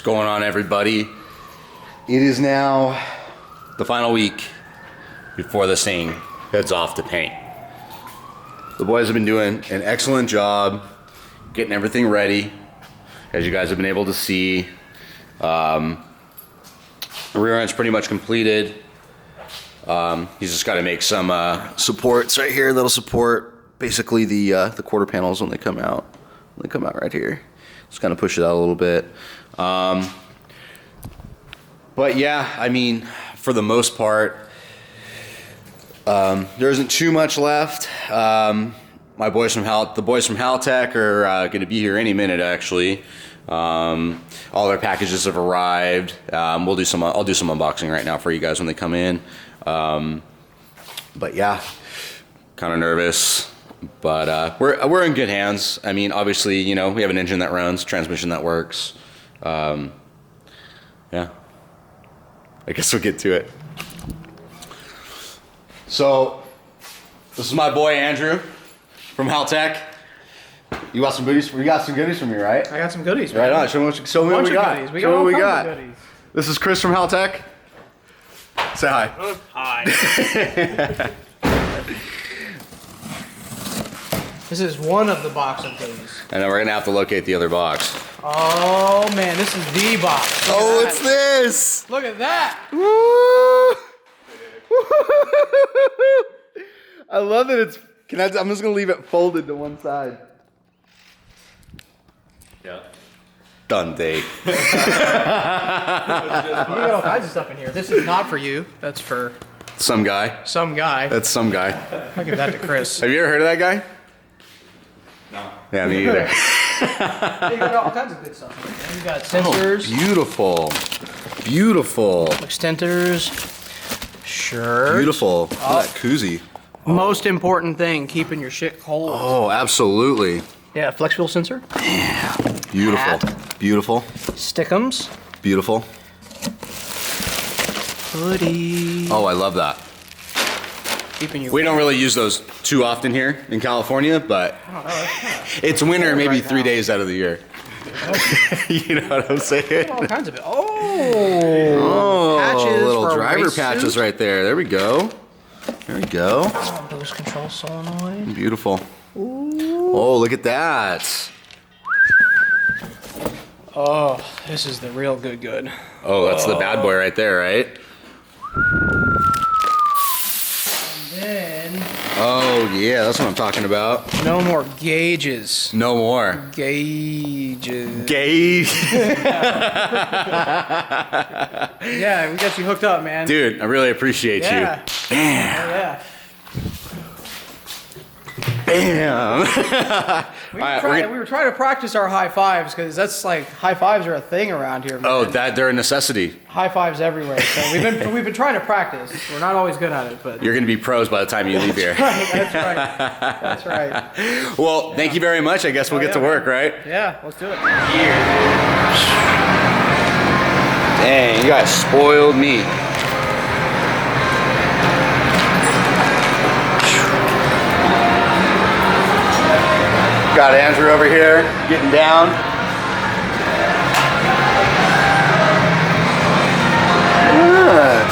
What's going on, everybody? It is now the final week before this thing heads off to paint. The boys have been doing an excellent job getting everything ready. As you guys have been able to see, the rear end's pretty much completed. He's just got to make some supports right here that'll support basically the quarter panels when they come out. When they come out right here, just kind of push it out a little bit. But yeah, I mean, for the most part, there isn't too much left. The boys from Haltech are going to be here any minute, actually. All their packages have arrived. I'll do some unboxing right now for you guys when they come in. But yeah, kind of nervous, but we're in good hands. I mean, obviously, you know, we have an engine that runs, transmission that works. Yeah, I guess we'll get to it. So, this is my boy Andrew from Haltech. You got some goodies? We got some goodies from you, right? I got some goodies. Right on. Show me what we got. Show me what we got. Goodies. This is Chris from Haltech. Say hi. Hi. This is one of the box of goodies. And then we're gonna have to locate the other box. Oh man, this is the box. Oh, it's this! Look at that! Woo! I love it. It's. I'm just gonna leave it folded to one side. Yeah. Done date. You got all kinds of stuff in here. This is not for you. That's for Some guy. some guy. That's some guy. I'll give that to Chris. Have you ever heard of that guy? No. Yeah, me either. You got all kinds of good stuff in here. You got sensors, Beautiful. Beautiful. extenders, shirts. Beautiful. Look at that koozie. Most important thing, keeping your shit cold. Oh, absolutely. Yeah, flex fuel sensor. Beautiful. Hat. Beautiful. Stickums. Beautiful. Hoodie. Oh, I love that. Keeping you. We don't really use those too often here in California, but it's winter maybe right 3 now. days out of the year. You know what I'm saying? All kinds of it. Oh, patches little for a driver race patches suit. right there. There we go. There we go. Oh, boost control solenoid. Beautiful. Oh, look at that. Oh, this is the real good. Oh, that's the bad boy right there, right? And then Oh, yeah, that's what I'm talking about. no more gauges. No more. Gauges. Gauge. Yeah, we got you hooked up, man. Dude, I really appreciate Yeah. you. Bam. Oh, yeah. Bam. We Alright, were trying to practice our high fives because that's like high fives are a thing around here. Man. Oh, they're a necessity. High fives everywhere. So we've been trying to practice. We're not always good at it, but You're going to be pros by the time you leave here. that's right. That's right. Well, thank you very much. I guess we'll get to work, right? Yeah, let's do it. Dang, you guys spoiled me. Got Andrew over here getting down. Good.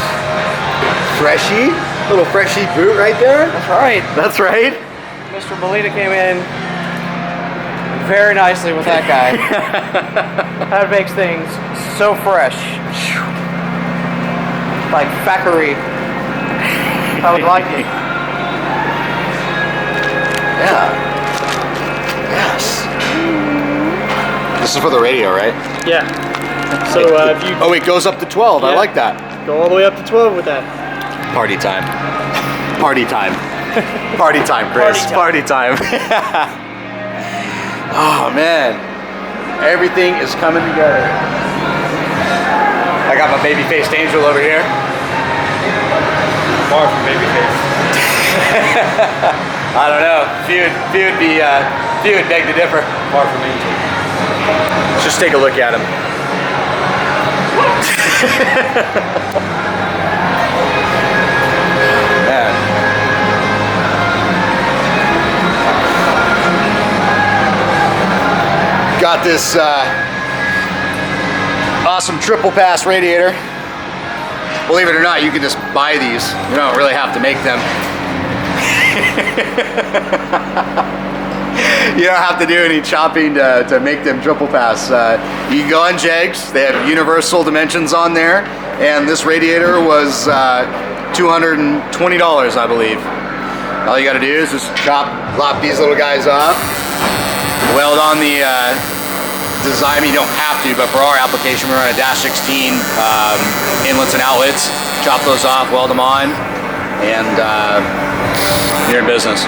Freshy, little freshy boot right there. That's right. That's right. Mr. Molina came in very nicely with that guy. That makes things so fresh. Like factory. I would like it. Yeah. Yes. This is for the radio, right? Yeah. So if you Oh, it goes up to 12. I Yeah. like that. go all the way up to 12 with that. Party time. Party time. Party time, Chris. Party time. Oh, man. Everything is coming together. I got my baby-faced angel over here. Far from babyface. I don't know. Few would beg to differ. Far from angel. Let's just take a look at him. Man. Got this Awesome triple pass radiator. Believe it or not, you can just buy these. You don't really have to make them. You don't have to do any chopping to make them triple pass. You can go on Jegs. They have universal dimensions on there. And this radiator was $220, I believe. All you gotta do is just lop these little guys off, weld on the design. You don't have to, but for our application, we're on a -16 inlets and outlets. Chop those off, weld them on, and you're in business.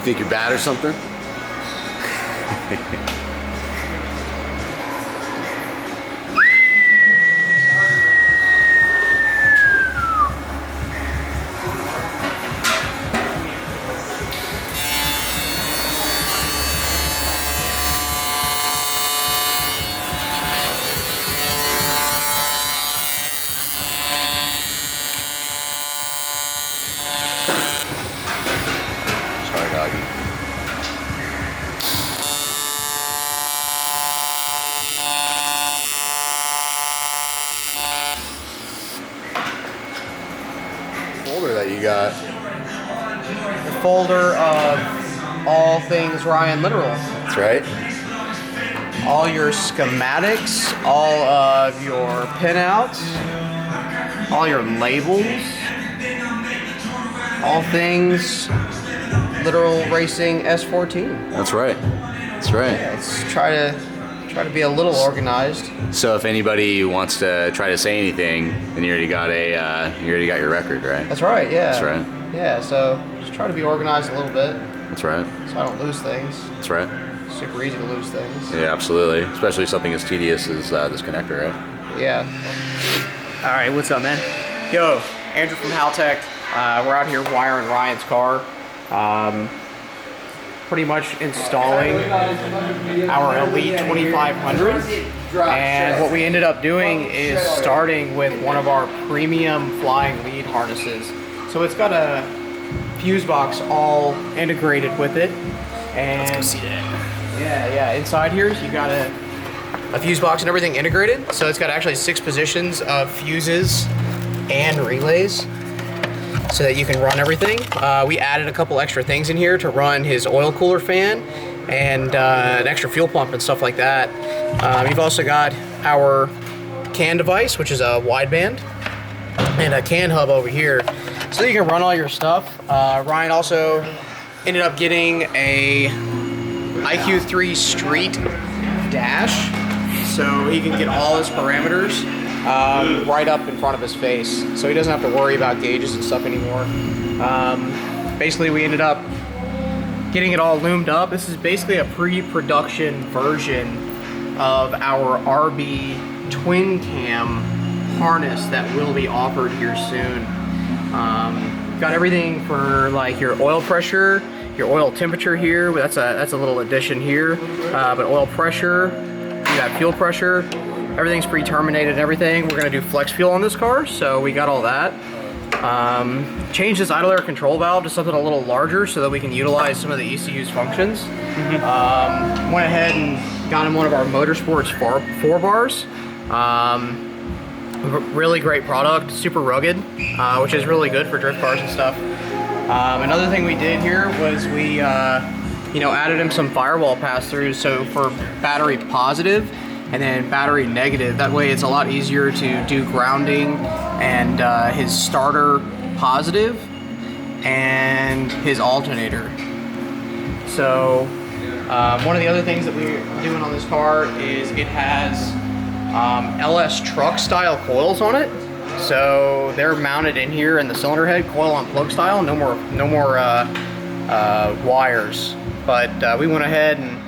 Think you're bad or something? Sorry, doggy. Folder that you got. The folder of all things Ryan Literal. That's right. All your schematics, all of your pinouts, all your labels, all things Literal Racing S14. That's right. That's right. Let's try to be a little organized. So if anybody wants to try to say anything, then you already got your record, right? That's right. Yeah. That's right. Yeah. So just try to be organized a little bit, That's right. so I don't lose things. That's right. It's super easy to lose things. Yeah, absolutely. Especially something as tedious as this connector, right? Yeah. All right, what's up, man? Yo, Andrew from Haltech. We're out here wiring Ryan's car. Pretty much installing our Elite 2500. And what we ended up doing is starting with one of our premium flying lead harnesses. So it's got a fuse box all integrated with it. And let's go see that. Yeah, inside here you got a fuse box and everything integrated. So it's got actually 6 positions of fuses and relays so that you can run everything. We added a couple extra things in here to run his oil cooler fan and an extra fuel pump and stuff like that. You've also got our CAN device, which is a wideband, and a CAN hub over here so you can run all your stuff. Ryan also ended up getting a IQ3 Street dash so he can get all his parameters right up in front of his face, so he doesn't have to worry about gauges and stuff anymore. Basically, we ended up getting it all loomed up. This is basically a pre-production version of our RB twin cam harness that will be offered here soon. Got everything for like your oil pressure, your oil temperature here. That's a little addition here, but oil pressure, you got fuel pressure. Everything's pre-terminated and everything. We're gonna do flex fuel on this car, so we got all that. Changed this idle air control valve to something a little larger so that we can utilize some of the ECU's functions. Went ahead and got him one of our Motorsports 4 bars. Really great product, super rugged, which is really good for drift cars and stuff. Another thing we did here was we added him some firewall pass-throughs, so for battery positive and then battery negative. That way it's a lot easier to do grounding and his starter positive and his alternator. So one of the other things that we're doing on this car is it has LS truck style coils on it. So they're mounted in here in the cylinder head, coil on plug style, no more wires. But we went ahead and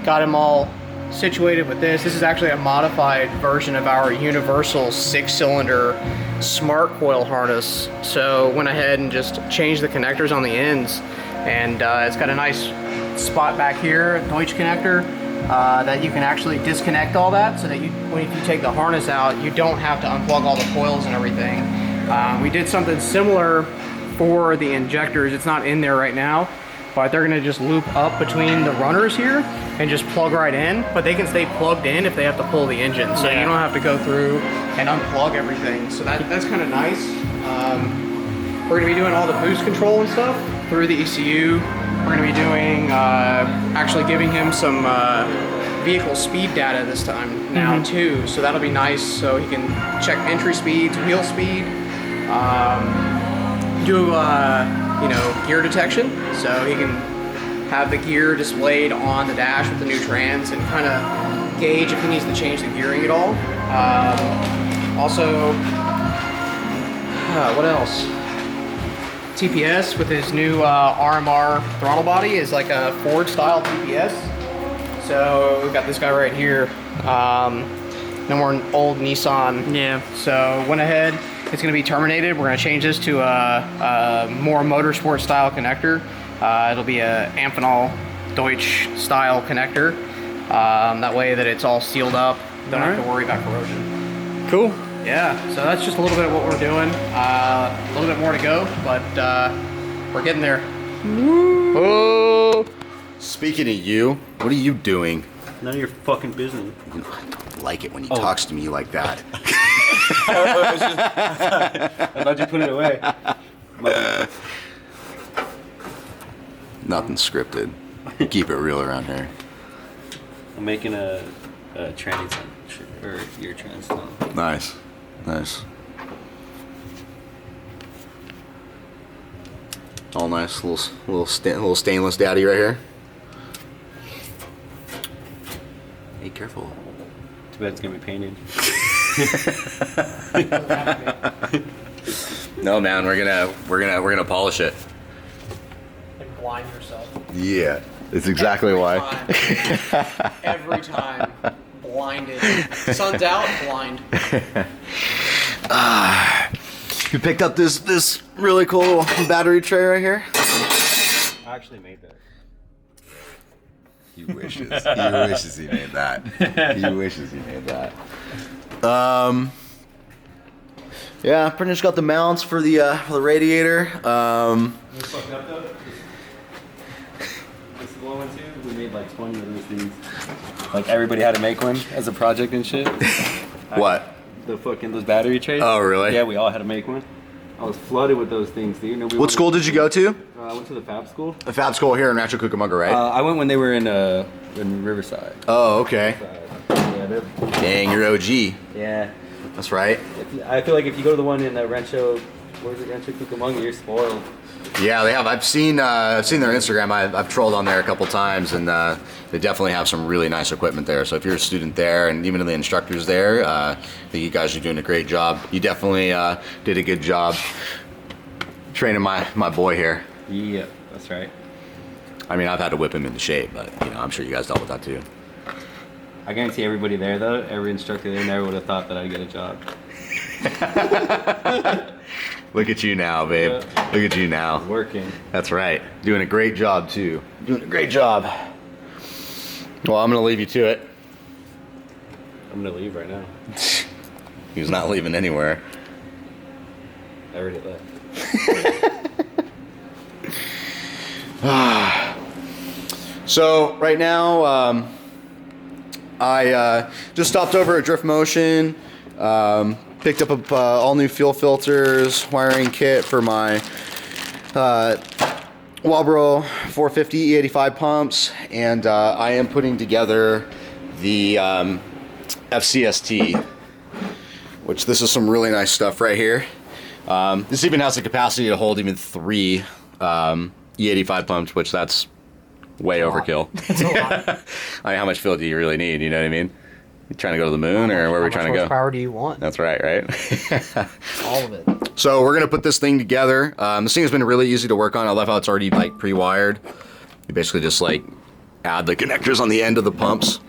got him all situated with this. This is actually a modified version of our universal 6-cylinder smart coil harness. So went ahead and just changed the connectors on the ends, and it's got a nice spot back here, Deutsch connector, that you can actually disconnect all that, so that if you take the harness out, you don't have to unplug all the coils and everything. We did something similar for the injectors. It's not in there right now, but they're gonna just loop up between the runners here and just plug right in, but they can stay plugged in if they have to pull the engine, so you don't have to go through and unplug everything. So that's kind of nice. We're gonna be doing all the boost control and stuff through the ECU. We're gonna be doing, actually giving him some vehicle speed data this time now too, so that'll be nice, so he can check entry speeds, wheel speed, do you know, gear detection, so he can have the gear displayed on the dash with the new trans and kind of gauge if he needs to change the gearing at all. Also, what else? TPS with his new RMR throttle body is like a Ford style TPS. So we've got this guy right here. No more old Nissan. Yeah. So went ahead. It's going to be terminated. We're going to change this to a more motorsport style connector. It'll be a Amphenol Deutsch style connector. That way that it's all sealed up. Don't have to worry about corrosion. Cool. Yeah, so that's just a little bit of what we're doing. A little bit more to go, but we're getting there. Oh. Speaking of you, what are you doing? None of your fucking business. You know, I don't like it when he talks to me like that. I thought you put it away. Nothing scripted. Keep it real around here. I'm making a tranny or ear trans. Nice. Nice. All nice. Little stainless daddy right here. Hey, careful. Too bad it's gonna be painted. No, man, we're gonna polish it. And blind yourself. Yeah, it's exactly why. Every time. Blinded. Sun's out, blind. You picked up this really cool battery tray right here. I actually made that. He wishes. He wishes he made that. He wishes he made that. Yeah, pretty much got the mounts for the radiator. What's fucking up though? This is the one too. We made like 20 of those things. Like everybody had to make one as a project and shit. What? The fucking those battery trays. Oh, really? Yeah, we all had to make one. I was flooded with those things, dude. What school did you go to? I went to the Fab School. The Fab School here in Rancho Cucamonga, right? I went when they were in Riverside. Oh, okay. Yeah, Dang, you're OG. yeah. That's right. I feel like if you go to the one in Rancho, where's it, Rancho Cucamonga, you're spoiled. Yeah, they have. I've seen their Instagram. I've trolled on there a couple times, and they definitely have some really nice equipment there. So if you're a student there, and even the instructors there, I think you guys are doing a great job. You definitely did a good job training my boy here. Yeah, that's right. I mean, I've had to whip him into shape, but you know, I'm sure you guys dealt with that too. I guarantee everybody there, though, every instructor there never would have thought that I'd get a job. Look at you now, babe. Yeah. Look at you now. Working. That's right. Doing a great job too. Doing a great job. Well, I'm gonna leave you to it. I'm gonna leave right now. He's not leaving anywhere. I already left. So right now, I just stopped over at Drift Motion, picked up all new fuel filters, wiring kit for my Walbro 450 E85 pumps, and I am putting together the FCST, which this is some really nice stuff right here. This even has the capacity to hold even 3 E85 pumps, which that's way overkill. That's a lot. I mean, how much fuel do you really need? You know what I mean? You trying to go to the moon, or where are we trying to go? How much horsepower do you want? That's right, right? All of it. So we're gonna put this thing together. This thing has been really easy to work on. I love how it's already like pre-wired. You basically just like add the connectors on the end of the pumps.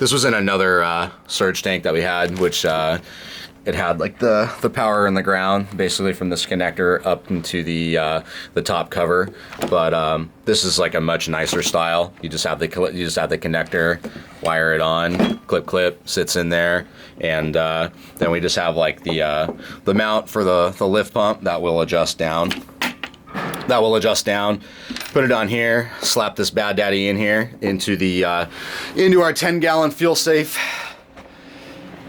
This was in another surge tank that we had, which it had like the power in the ground, basically from this connector up into the top cover. But this is like a much nicer style. You just have the connector, wire it on, clip, sits in there, and then we just have like the mount for the lift pump that will adjust down. Put it on here, slap this bad daddy in here into our 10-gallon fuel safe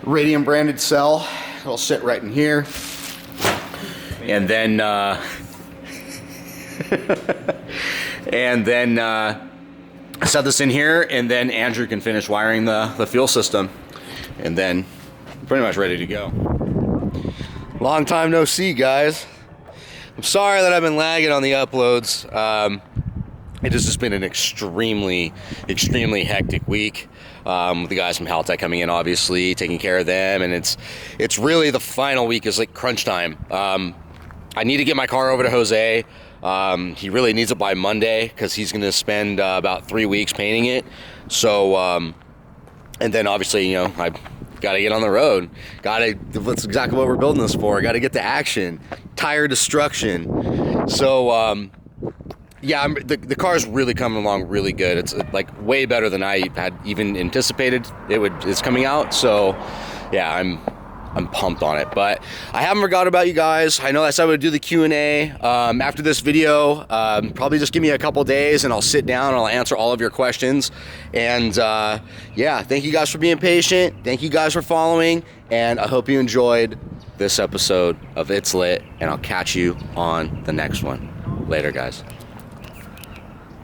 Radium branded cell. It'll sit right in here, and then set this in here, and then Andrew can finish wiring the fuel system, and then pretty much ready to go. Long time no see, guys. I'm sorry that I've been lagging on the uploads. It has just been an extremely hectic week. With the guys from Haltech coming in, obviously taking care of them, and it's really the final week is like crunch time. I need to get my car over to Jose. He really needs it by Monday because he's going to spend about 3 weeks painting it. So, and then obviously, you know, I got to get on the road. That's exactly what we're building this for. Got to get to action, tire destruction. So. Yeah, the car's really coming along really good. It's like way better than I had even anticipated it's coming out. So yeah, I'm pumped on it. But I haven't forgot about you guys. I know I said I would do the Q&A after this video. Probably just give me a couple days and I'll sit down and I'll answer all of your questions. And yeah, thank you guys for being patient. Thank you guys for following. And I hope you enjoyed this episode of It's Lit. And I'll catch you on the next one. Later, guys.